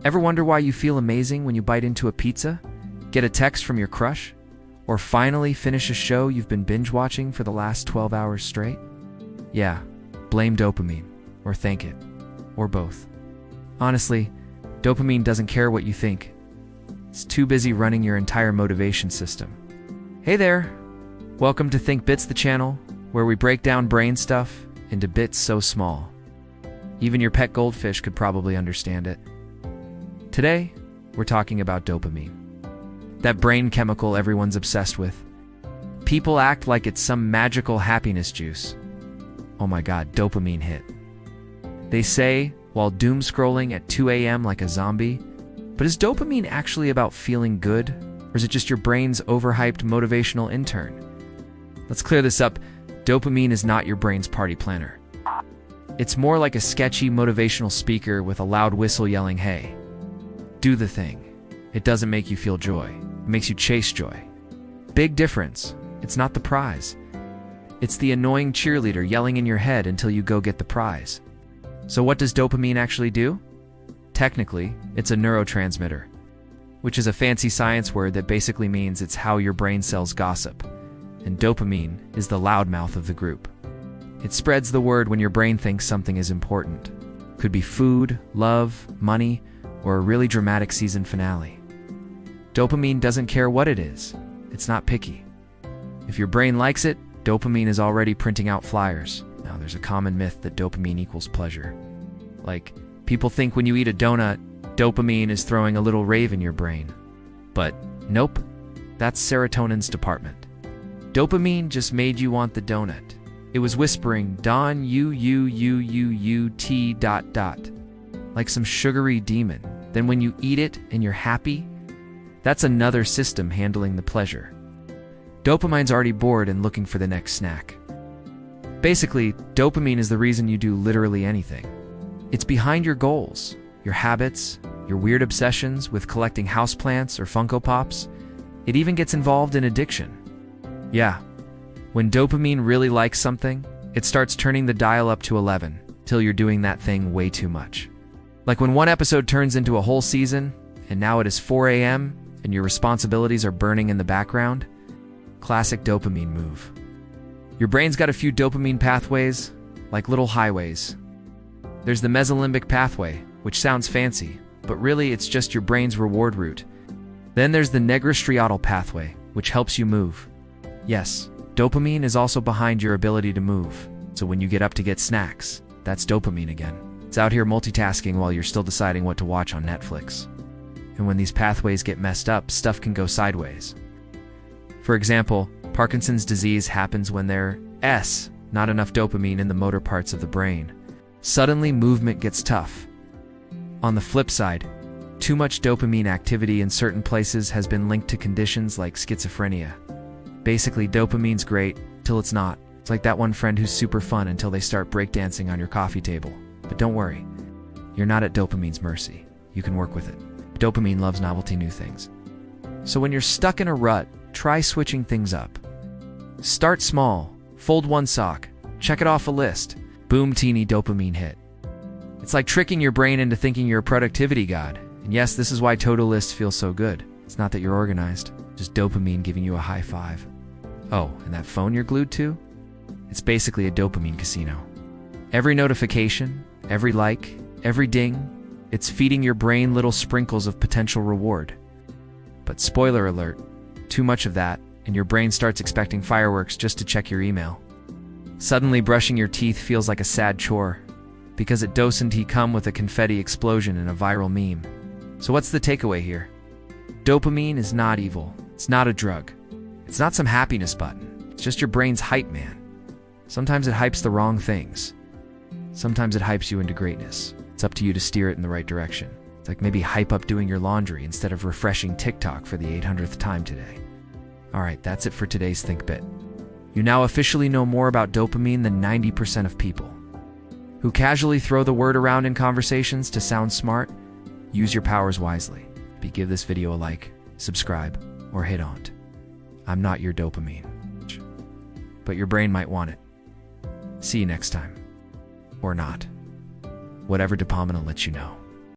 Ever wonder why you feel amazing when you bite into a pizza, get a text from your crush, or finally finish a show you've been binge-watching for the last 12 hours straight? Yeah, blame dopamine, or thank it, or both. Honestly, dopamine doesn't care what you think. It's too busy running your entire motivation system. Hey there! Welcome to Think Bits, the channel, where we break down brain stuff into bits so small. Even your pet goldfish could probably understand it. Today, we're talking about dopamine. That brain chemical everyone's obsessed with. People act like it's some magical happiness juice. Oh my god, dopamine hit. They say, while doom scrolling at 2 a.m. like a zombie, but is dopamine actually about feeling good? Or is it just your brain's overhyped motivational intern? Let's clear this up. Dopamine is not your brain's party planner. It's more like a sketchy motivational speaker with a loud whistle yelling, "Hey, do the thing." It doesn't make you feel joy. It makes you chase joy. Big difference. It's not the prize. It's the annoying cheerleader yelling in your head until you go get the prize. So what does dopamine actually do? Technically, it's a neurotransmitter, which is a fancy science word that basically means it's how your brain cells gossip. And dopamine is the loudmouth of the group. It spreads the word when your brain thinks something is important. Could be food, love, money, or a really dramatic season finale. Dopamine doesn't care what it is. It's not picky. If your brain likes it, dopamine is already printing out flyers. Now, there's a common myth that dopamine equals pleasure. Like, people think when you eat a donut, dopamine is throwing a little rave in your brain. But nope, that's serotonin's department. Dopamine just made you want the donut. It was whispering, "Don you ... like some sugary demon. Then when you eat it and you're happy, that's another system handling the pleasure. Dopamine's already bored and looking for the next snack. Basically, dopamine is the reason you do literally anything. It's behind your goals, your habits, your weird obsessions with collecting houseplants or Funko Pops. It even gets involved in addiction. Yeah, when dopamine really likes something, it starts turning the dial up to 11 till you're doing that thing way too much. Like when one episode turns into a whole season, and now it is 4 a.m., and your responsibilities are burning in the background. Classic dopamine move. Your brain's got a few dopamine pathways, like little highways. There's the mesolimbic pathway, which sounds fancy, but really it's just your brain's reward route. Then there's the negrostriatal pathway, which helps you move. Yes, dopamine is also behind your ability to move, so when you get up to get snacks, that's dopamine again. It's out here multitasking while you're still deciding what to watch on Netflix. And when these pathways get messed up, stuff can go sideways. For example, Parkinson's disease happens when there's not enough dopamine in the motor parts of the brain. Suddenly, movement gets tough. On the flip side, too much dopamine activity in certain places has been linked to conditions like schizophrenia. Basically, dopamine's great till it's not. It's like that one friend who's super fun until they start breakdancing on your coffee table. But don't worry, you're not at dopamine's mercy. You can work with it. Dopamine loves novelty, new things. So when you're stuck in a rut, try switching things up. Start small, fold one sock, check it off a list. Boom, teeny dopamine hit. It's like tricking your brain into thinking you're a productivity god. And yes, this is why to-do lists feel so good. It's not that you're organized, just dopamine giving you a high five. Oh, and that phone you're glued to? It's basically a dopamine casino. Every notification, every like, every ding, it's feeding your brain little sprinkles of potential reward. But spoiler alert, too much of that, and your brain starts expecting fireworks just to check your email. Suddenly, brushing your teeth feels like a sad chore, because it doesn't come with a confetti explosion and a viral meme. So what's the takeaway here? Dopamine is not evil. It's not a drug. It's not some happiness button. It's just your brain's hype man. Sometimes it hypes the wrong things. Sometimes it hypes you into greatness. It's up to you to steer it in the right direction. It's like maybe hype up doing your laundry instead of refreshing TikTok for the 800th time today. Alright, that's it for today's Think Bit. You now officially know more about dopamine than 90% of people. Who casually throw the word around in conversations to sound smart? Use your powers wisely. Maybe give this video a like, subscribe, or hit on. I'm not your dopamine, but your brain might want it. See you next time. Or not. Whatever dopamine lets you know.